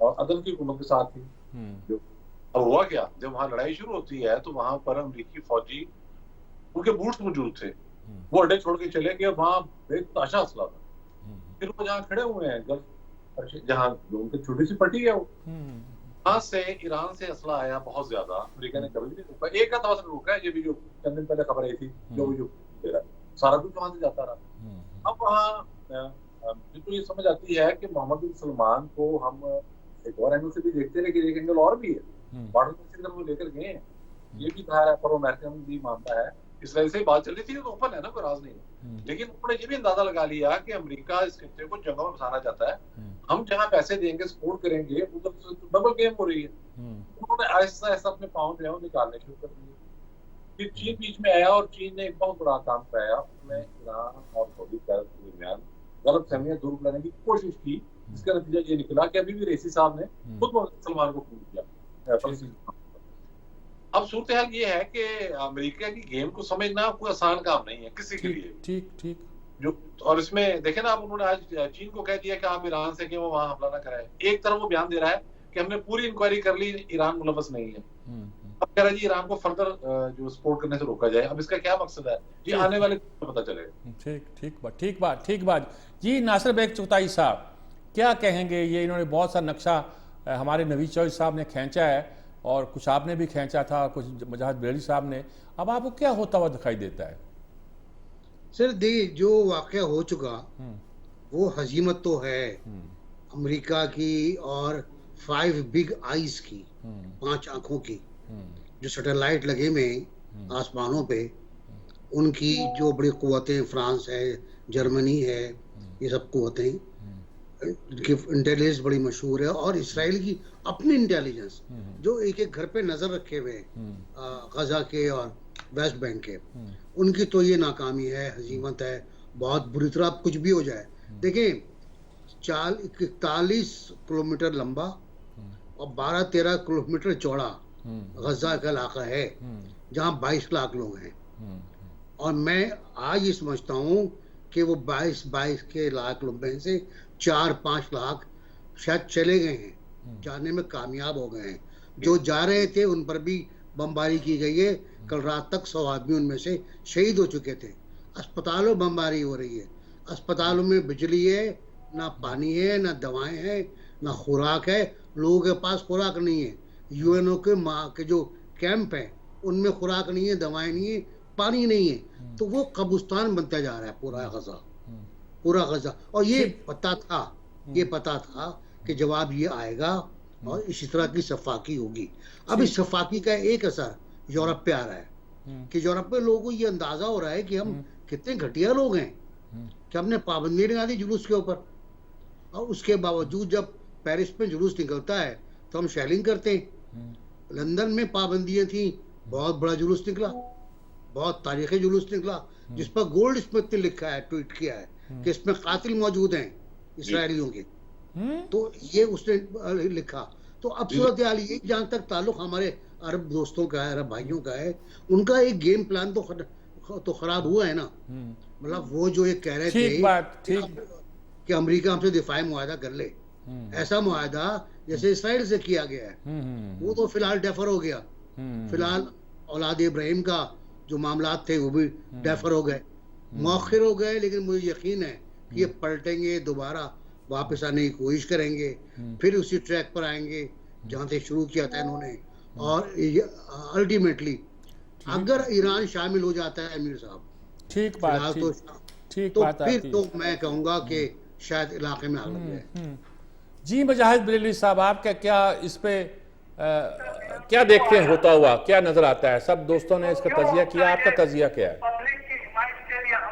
और अदन की हुकूमत के साथ थी। जो अब हुआ क्या, जब वहाँ लड़ाई शुरू होती है तो वहां पर अमेरिकी फौजी, उनके बूट्स मौजूद थे, वो अड्डे छोड़ के चले गए, वहां बेतहाशा असला था। फिर वो जहाँ खड़े हुए हैं गल्फ, जहाँ उनकी छोटी सी पट्टी है, वो वहां से ईरान से असला आया बहुत ज्यादा। अमेरिका ने कभी भी नहीं रोका, एक दफा से रोका है, ये भी जो चंद दिन पहले खबर आई थी, जो सारा कुछ वहां से जाता रहा। अब वहाँ तो ये समझ आती है कि मोहम्मद बिन सलमान को हम एक और एंगल से भी देखते हैं, लेकिन एक एंगल और भी है, बॉर्डर के वो लेकर गए हैं, ये भी कहा है, पर अमेरिकन भी मानता है, इसराइल से बात चल रही थी तो ओपन है ना, कोई राज नहीं है। लेकिन उन्होंने ये भी अंदाजा लगा लिया कि अमेरिका इस खित्ते को जंगों में फंसाना चाहता है, हम जहाँ पैसे देंगे, सपोर्ट करेंगे, उधर से डबल गेम हो रही है। उन्होंने ऐसा ऐसा अपने पाँव जो है निकालने शुरू कर दिए। फिर चीन बीच में आया और चीन ने एक बहुत बड़ा काम कराया, उसमें ईरान और सऊदी अरब के दरमियान गलत फहमियां दूर करने की कोशिश की, जिसका नतीजा ये निकला कि अभी भी रईसी साहब ने खुद मोहम्मद सलमान को फोन किया फलस्तीन। अब सूरत हाल ये है कि अमेरिका की गेम को समझना कोई आसान काम नहीं है किसी के लिए। ठीक ठीक। जो और इसमें देखे ना, आप उन्होंने आज चीन को कह दिया कि आप ईरान से कि वो वहां हमला ना कराए। एक तरफ वो बयान दे रहा है कि हमने पूरी इंक्वायरी कर ली, ईरान मुलव्वस नहीं है। अब कह रहा है जी ईरान को फर्दर जो सपोर्ट करने से रोका जाए। अब इसका क्या मकसद है जी, आने वाले पता चलेगा। ठीक बात जी। नासिर बेग चुगताई साहब क्या कहेंगे? ये इन्होंने बहुत सा नक्शा हमारे नवीद चौधरी साहब ने खींचा है और कुछ आपने भी खींचा था, कुछ मुजाहिद बरेली साहब ने। अब आपको क्या होता हुआ दिखाई देता है? सर देखिए, जो वाकया हो चुका वो हजीमत तो है अमेरिका की और 5 बिग आईज की, 5 आंखों की, जो सैटेलाइट लगे में आसमानों पे, उनकी जो बड़ी कुव्वतें, फ्रांस है, जर्मनी है, ये सब कुव्वतें, इनकी इंटेलिजेंस बड़ी मशहूर है। और इसराइल की अपनी इंटेलिजेंस जो एक एक घर पे नजर रखे हुए गजा के और वेस्ट बैंक के, उनकी तो ये नाकामी है, हजीमत है, बहुत बुरी तरह। अब कुछ भी हो जाए, देखें 41 किलोमीटर लंबा और 12-13 किलोमीटर चौड़ा गजा का इलाका है जहाँ 22 लाख लोग हैं। और मैं आज ये समझता हूँ कि वो 22 के लाख लोग में से 4-5 लाख शायद चले गए हैं, जाने में कामयाब हो गए हैं। जो जा रहे थे उन पर भी बमबारी की गई है। कल रात तक 100 आदमी उनमें से शहीद हो चुके थे। अस्पतालों बमबारी हो रही है, अस्पतालों में बिजली है, ना पानी है, ना दवाएं हैं, ना खुराक है। लोगों के पास खुराक नहीं है। यूएनओ के जो कैंप है उनमें खुराक नहीं है, दवाएं नहीं है, पानी नहीं है। तो वो कब्रिस्तान बनता जा रहा है पूरा गजा। और ये पता था कि जवाब ये आएगा और इसी तरह की सफाकी होगी। अब इस सफाकी का एक असर यूरोप पे आ रहा है कि यूरोप में लोगों को ये अंदाजा हो रहा है कि हम कितने घटिया लोग हैं कि हमने पाबंदी लगा दी जुलूस के ऊपर, और उसके बावजूद जब पेरिस में जुलूस निकलता है तो हम शेलिंग करते हैं। लंदन में पाबंदियां थी, बहुत बड़ा जुलूस निकला, बहुत तारीखी जुलूस निकला, जिस पर गोल्ड स्मिथ ने लिखा है, ट्वीट किया है कि इसमें कातिल मौजूद हैं इसराइलियों के। तो ये उसने लिखा। तो अब सूरत हाल ये, जहां तक ताल्लुक हमारे अरब दोस्तों का है, अरब भाइयों का है, उनका एक गेम प्लान तो खराब हुआ है ना। मतलब वो जो ये कह रहे थे कि अमेरिका हमसे दिफाई मुआहदा कर ले, ऐसा मुआहदा जैसे इसराइल से किया गया है, वो तो फिलहाल डेफर हो गया। फिलहाल औलाद इब्राहिम का जो मामला थे वो भी डेफर हो गए, मौखिर हो गए। लेकिन मुझे यकीन है कि ये पलटेंगे, दोबारा वापस आने की कोशिश करेंगे, फिर उसी ट्रैक पर आएंगे जहां से शुरू किया था इन्होंने। और अल्टीमेटली अगर ईरान शामिल हो जाता है अमीर साहब, ठीक बात, फिर तो मैं कहूंगा कि शायद इलाके में आग लग जाए। जी मुजाहिद बरेली साहब, आपका क्या इस पे क्या देखते हैं होता हुआ, क्या नजर आता है? सब दोस्तों ने इसका तजिया किया, आपका तजिया क्या है?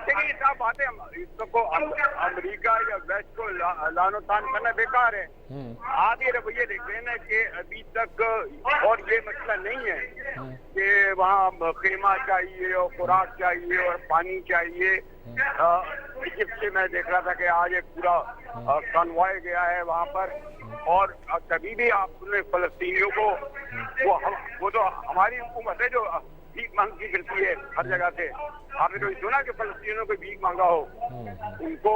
देखिए साहब, बातें इसको अमेरिका या वेस्ट को लानो तान करना बेकार है। आप ये रवैये देख रहे हैं ना कि अभी तक, और ये मसला नहीं है कि वहाँ खेमा चाहिए और खुराक चाहिए और पानी चाहिए। इजिप्ट से मैं देख रहा था कि आज एक पूरा कन्वॉय गया है वहाँ पर, और कभी भी आपने फलस्तीनियों को वो तो हमारी हुकूमत है जो भीख मांगती फिरती है हर जगह से। आपने तो सुना कि फलस्तीनियों को भीख मांगा हो? उनको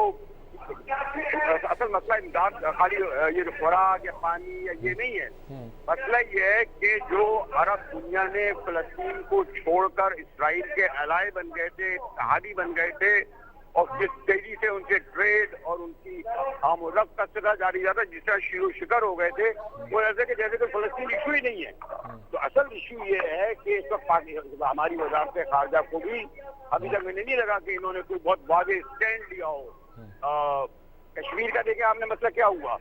असल मसला इमदाद खाली ये जो खुराक या पानी या ये नहीं है। मसला ये है कि जो अरब दुनिया ने फलस्तीन को छोड़कर इसराइल के अलाय बन गए थे, इत्तेहादी बन गए थे, और जिस तेजी से उनसे ट्रेड और उनकी आमोरफ्त का सिलसिला जारी था, जिस तरह शिरो शिकर हो गए थे, वो ऐसे कि जैसे कोई फलस्तीन इशू ही नहीं है। तो असल इशू ये है कि इस वक्त हमारी वजारत खारजा को भी अभी तक मैंने नहीं लगा कि इन्होंने कोई बहुत वाज़ेह स्टैंड लिया हो। कश्मीर का देखें आपने मसला क्या हुआ,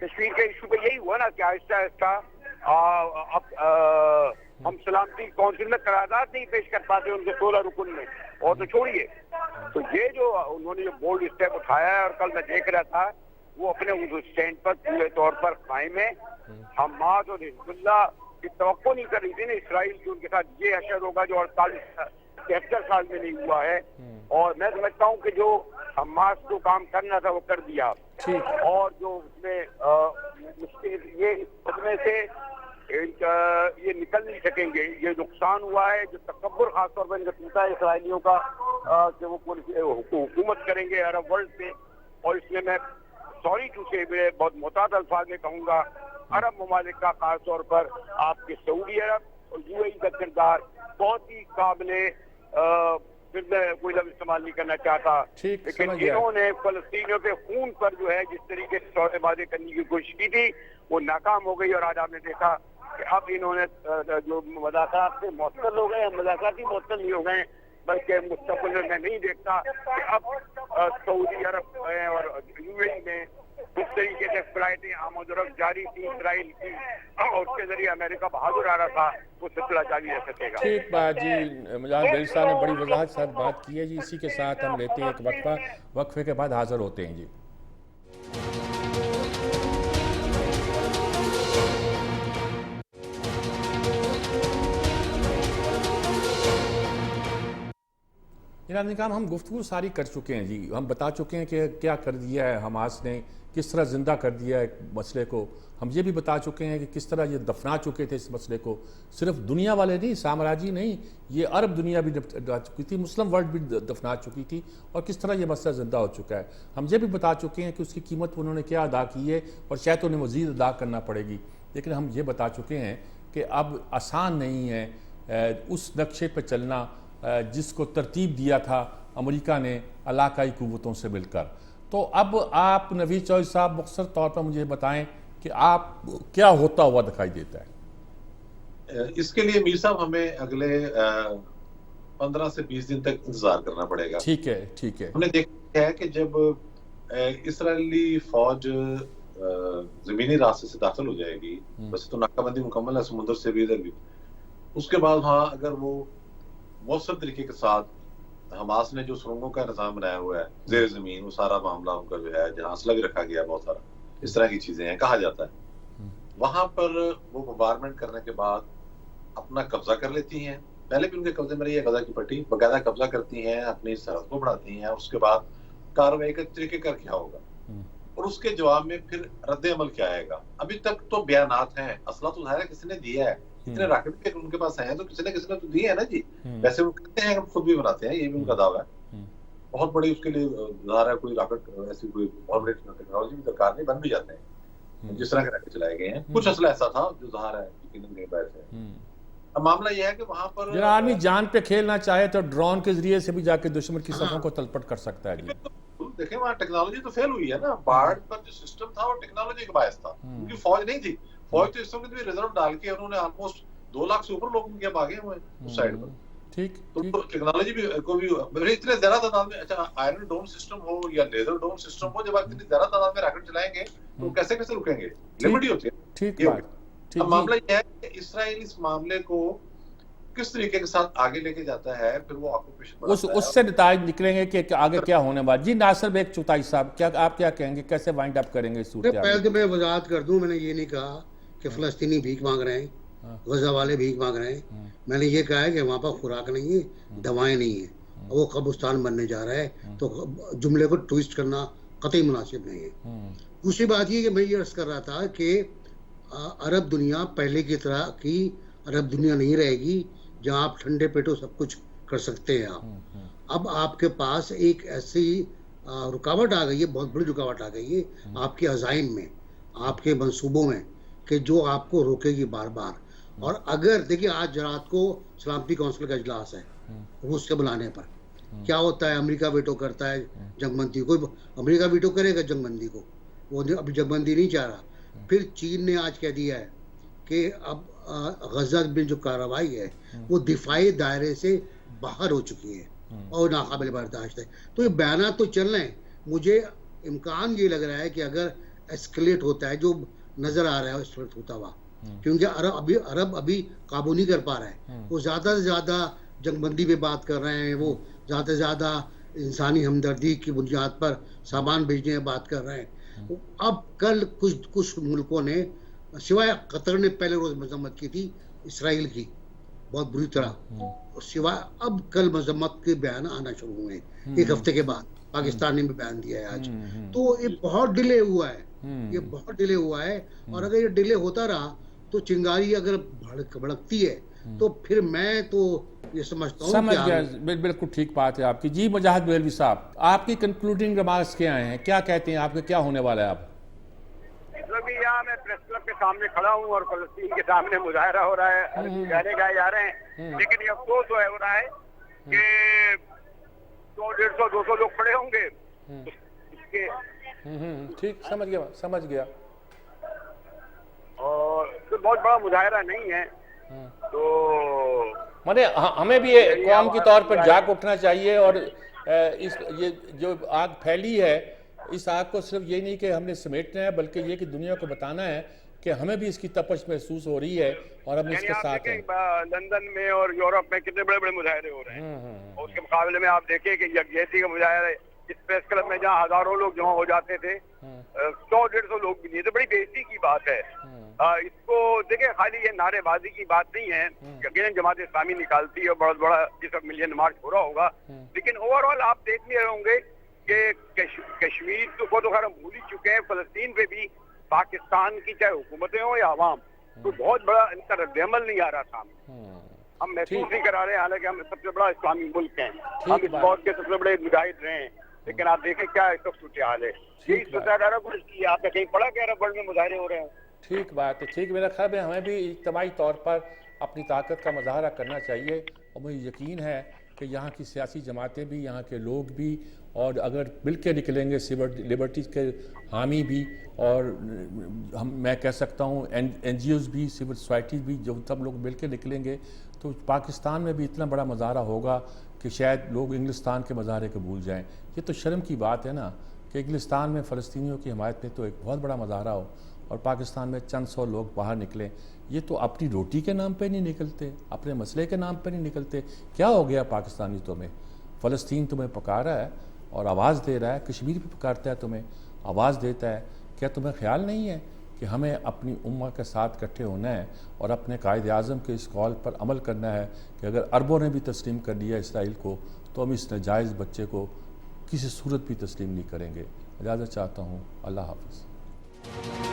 कश्मीर के इशू पे यही हुआ ना कि आहिस्ता आहिस्ता अब हम सलामती काउंसिल में करारदाद नहीं पेश कर पाते उनके 16 रुकन में, और तो छोड़िए। तो ये जो उन्होंने जो बोल्ड स्टेप उठाया है, और कल मैं देख रहा था वो अपने उस स्टैंड पर पूरे तौर पर कायम है। हमाद और हिजबुल्लाह की तवक्को नहीं कर रही थी ना इसराइल की, उनके साथ ये हशर होगा जो 48 73 साल में नहीं हुआ है। और मैं समझता हूँ कि जो हमास को काम करना था वो कर दिया, और जो उसमें मुश्किल ये उसमें से ये निकल नहीं सकेंगे। ये नुकसान हुआ है, जो तकब्बुर खासतौर पर इनका टूटा है इसराइलियों का कि वो हुकूमत करेंगे अरब वर्ल्ड पे। और इसमें मैं सॉरी टू से बहुत मोहतात अल्फाज में कहूँगा, अरब ममालिक का खासतौर पर आपके सऊदी अरब और यूएई का किरदार बहुत ही काबिले, फिर मैं कोई लफ्ज़ इस्तेमाल नहीं करना चाहता, लेकिन इन्होंने फलस्तीनियों के खून पर जो है जिस तरीके से सौदेबाजी करने की कोशिश की थी वो नाकाम हो गई। और आज आपने देखा कि अब इन्होंने जो मुज़ाकरात से मुअत्तल हो गए, मुज़ाकरात ही मुअत्तल नहीं हो गए, बल्कि मुस्तक़बिल में मैं नहीं देखता कि अब सऊदी अरब और यूएई में जिस तरीके से फ्लाइटें आमद-ओ-रफ्त जारी थी इसराइल की, और उसके जरिए अमेरिका बहादुर आ रहा था, वो सिलसिला जारी रह सकेगा। ठीक बात जी, मुजाहिद बेग साहब ने बड़ी वजाहत के साथ बात की है जी। इसी के साथ हम लेते हैं एक वक्फा, वक्फे के बाद हाजिर होते हैं जी। ईरान निकाम हम गुफ्तगू सारी कर चुके हैं जी, हम बता चुके हैं कि क्या कर दिया है हमास ने, किस तरह ज़िंदा कर दिया है मसले को। हम ये भी बता चुके हैं कि किस तरह ये दफना चुके थे इस मसले को। सिर्फ दुनिया वाले नहीं, साम्राज्य नहीं, ये अरब दुनिया भी दफना चुकी थी, मुस्लिम वर्ल्ड भी दफना चुकी थी, और किस तरह ये मसला ज़िंदा हो चुका है। हम ये भी बता चुके हैं कि उसकी कीमत उन्होंने क्या अदा की है, और शायद उन्हें मज़ीद अदा करना पड़ेगी। लेकिन हम ये बता चुके हैं कि अब आसान नहीं है उस नक्शे पर चलना जिसको तरतीब दिया था अमेरिका ने इलाकाई कुव्वतों से मिलकर। तो अब आप नवीद चौधरी साहब मुख्तसर तौर पर मुझे बताएं कि आप क्या होता हुआ दिखाई देता है। इसके लिए मीर साहब हमें अगले 15 से 20 दिन तक इंतजार करना पड़ेगा। ठीक है, ठीक है। हमने देखा है कि जब इसराइली फौज जमीनी रास्ते से दाखिल हो जाएगी, वैसे तो नाकाबंदी मुकम्मल है समुद्र से भी इधर भी, उसके बाद वहाँ अगर वो मौसम तरीके के साथ हमास ने जो सुरंगों का निजाम बनाया हुआ है जेर जमीन, वो सारा मामला उनका जो है जहाँ असला भी रखा गया, बहुत सारा इस तरह की चीजें हैं कहा जाता है, वहां पर वो बम्बारमेंट करने के बाद अपना कब्जा कर लेती हैं। पहले भी उनके कब्जे में रही है गजा की पट्टी, बकायदा कब्जा करती हैं, अपनी सरहद को बढ़ाती हैं, उसके बाद कार्रवाई का तरीके कर क्या होगा और उसके जवाब में फिर रद्द अमल क्या आएगा। अभी तक तो बयानात हैं, असला तो है किसी ने दिया है, इतने रॉकेट के उनके पास हैं तो किसी ने तो दिए है ना जी। वैसे वो कहते हैं हम खुद भी बनाते हैं, ये भी उनका दावा है। बहुत बड़ी उसके लिए ज़ाहिर है कोई रॉकेट ऐसी कोई बहुत बड़ी टेक्नोलॉजी भी दरकार नहीं, बन भी जाते हैं जिस तरह के रॉकेट चलाए गए हैं। कुछ असला ऐसा था जो ज़ाहिर है यकीनन कहीं बाहर से। अब मामला यह है कि वहां पर जरा आदमी जान पे खेलना चाहे तो ड्रोन के जरिए से भी जाके दुश्मन की सफों को तलपट कर सकता है जी। देखें वहाँ टेक्नोलॉजी तो फेल हुई है ना, बाढ़ पर जो सिस्टम था वो टेक्नोलॉजी का बायस था, उनकी फौज नहीं थी। फौज तो इस वक्त भी रिजर्व डाल के उन्होंने ऑलमोस्ट 2 लाख से ऊपर लोग उनके भागे हुए हैं उस साइड पर। ठीक, तो टेक्नोलॉजी भी को भी इतने ज्यादा तादाद में, अच्छा आयरन डोम सिस्टम हो या लेजर डोम सिस्टम हो, जब आप इतनी ज्यादा तादाद में रॉकेट चलाएंगे तो कैसे कैसे रुकेंगे, लिमिट ही होती है। ठीक बात। अब मामला यह है कि इसराइल इस मामले को किस तरीके के साथ आगे लेके जाता है, फिर वो ऑक्यूपेशन उससे नताइज निकलेंगे कि आगे क्या होने वाला। जी नासिर बेग चुताई साहब, क्या आप क्या कहेंगे, कैसे वाइंड अप करेंगे इस सूरत? पहले तो मैं वजाहत कर दूं, मैंने ये नहीं कहा कि फलस्तीनी भीख मांग रहे हैं, गजा वाले भीख मांग रहे हैं। मैंने ये कहा है कि वहाँ पर खुराक नहीं है, दवाएं नहीं है, वो कब्रिस्तान बनने जा रहा है, तो जुमले को ट्विस्ट करना कतई मुनासिब नहीं है। दूसरी बात ये कि मैं ये अर्ज कर रहा था कि अरब दुनिया पहले की तरह की अरब दुनिया नहीं रहेगी जहाँ आप ठंडे पेटों सब कुछ कर सकते हैं। आप अब आपके पास एक ऐसी रुकावट आ गई है, बहुत बड़ी रुकावट आ गई है आपके अज़ाइम में, आपके मंसूबों में, कि जो आपको रोकेगी बार बार। और अगर देखिए आज रात को सलामती काउंसिल का इजलास है रूस के बुलाने पर, क्या होता है, अमेरिका वेटो करता है जंगबंदी को, अमेरिका वेटो करेगा जंगबंदी को, वो अभी जंगबंदी नहीं चाह रहा। फिर चीन ने आज कह दिया है कि अब गजा में जो कार्रवाई है वो दिफाई दायरे से बाहर हो चुकी है और नाकाबिल बर्दाश्त है। तो ये बयान तो चल रहे हैं, मुझे इम्कान ये लग रहा है कि अगर एस्केलेट होता है, जो नजर आ रहा है एस्केलेट होता हुआ, क्योंकि अरब अभी काबू नहीं कर पा रहा है, वो ज़्यादा से ज़्यादा जंगबंदी पे बात कर रहे हैं, वो ज़्यादा से ज़्यादा इंसानी हमदर्दी की बुनियाद पर सामान भेजने की बात कर रहे हैं। अब कल कुछ मुल्कों ने, सिवाय कतर ने पहले रोज मजम्मत की थी इसराइल की, बहुत बुरी तरह। सिवाय अब कल मजम्मत के बयान आना शुरू हुए, एक हफ्ते के बाद पाकिस्तान ने भी बयान दिया है आज। तो ये बहुत डिले हुआ है, ये बहुत डिले हुआ है। और अगर ये डिले होता रहा तो चिंगारी अगर भड़कती है तो फिर मैं तो ये समझता हूँ समझ गया। बिल्कुल ठीक बात है आपकी। जी मुजाहिद बेलवी साहब, आपकी कंक्लूडिंग रिमार्क्स क्या हैं, क्या कहते हैं, आपका क्या होने वाला है? आप यहाँ मैं प्रेस क्लब के सामने खड़ा हूँ और फलस्तीन के सामने मुजाहरा हो रहा है, गाने गाए जा रहे हैं, लेकिन ये अफसोस हो रहा है कि 100, 150, 200 लोग खड़े होंगे इसके। ठीक, समझ गया। और तो बहुत बड़ा मुजाहरा नहीं है, तो माने हमें भी कौम के तौर पर जाग उठना चाहिए। और ये जो आग फैली है, इस आग को सिर्फ ये नहीं कि हमने समेटना है, बल्कि ये कि दुनिया को बताना है कि हमें भी इसकी तपश महसूस हो रही है और हम इसके साथ हैं। लंदन में और यूरोप में कितने बड़े बड़े मुजाहरे हो रहे हैं, और उसके मुकाबले में आप देखिए कि यकजहती का मुजाहरा इस प्रेस क्लब में जहाँ हजारों लोग जमा हो जाते थे, 100, 150 लोग भी नहीं, तो बड़ी बेइज्जती की बात है। इसको देखिए, खाली ये नारेबाजी की बात नहीं है। यकीनन जमात इस्लामी निकालती है और बहुत बड़ा जिस मिलियन मार्च हो रहा होगा, लेकिन ओवरऑल आप देख रहे होंगे कि कश्मीर को तो खैर हम भूल ही चुके हैं, फलस्तीन पे भी पाकिस्तान की चाहे हुकूमतें हो या अवाम, तो बहुत बड़ा इनका रद्द-ए-अमल नहीं आ रहा सामने। हम महसूस नहीं करा रहे, हालांकि हम सबसे बड़ा इस्लामी मुल्क हैं, हम इस दौर के सबसे बड़े मुजाहिद रहे हैं, लेकिन आप देखें क्या इस वक्त सूरत हाल है। यही सोचा अरब वर्ल्ड की, आपने कहीं पढ़ा कि अरब वर्ल्ड में मुजाहरे हो रहे हैं? ठीक बात है, ठीक। मेरा ख्याल है हमें भी इज्तिमाई तौर पर अपनी ताकत का मुजाहरा करना चाहिए। और मुझे यकीन है कि यहाँ की सियासी जमातें भी, यहाँ के लोग भी, और अगर मिल के निकलेंगे सिविल लिबर्टीज़ के हामी भी, और मैं कह सकता हूँ NGOs भी, सिविल सोसाइटीज़ भी, जो सब लोग मिल के निकलेंगे तो पाकिस्तान में भी इतना बड़ा मुजाहरा होगा कि शायद लोग इंग्लिस्तान के मुजाहरे को भूल जाएँ। ये तो शर्म की बात है ना कि इंग्लिस्तान में फ़लस्तीनियों की हमायत में तो एक बहुत बड़ा मुजाहरा हो और पाकिस्तान में चंद सौ लोग बाहर निकलें। ये तो अपनी रोटी के नाम पे नहीं निकलते, अपने मसले के नाम पे नहीं निकलते। क्या हो गया पाकिस्तानी तुम्हें? फ़लस्तीन तुम्हें पुकारा है और आवाज़ दे रहा है, कश्मीर भी पुकारता है तुम्हें, आवाज़ देता है। क्या तुम्हें ख्याल नहीं है कि हमें अपनी उम्मा के साथ इकट्ठे होना है और अपने कायद आज़म के इस कॉल पर अमल करना है कि अगर अरबों ने भी तस्लीम कर लिया इसराइल को, तो हम इस नाजायज़ बच्चे को किसी सूरत भी तस्लीम नहीं करेंगे। इजाज़त चाहता हूँ। अल्लाह हाफ़िज़।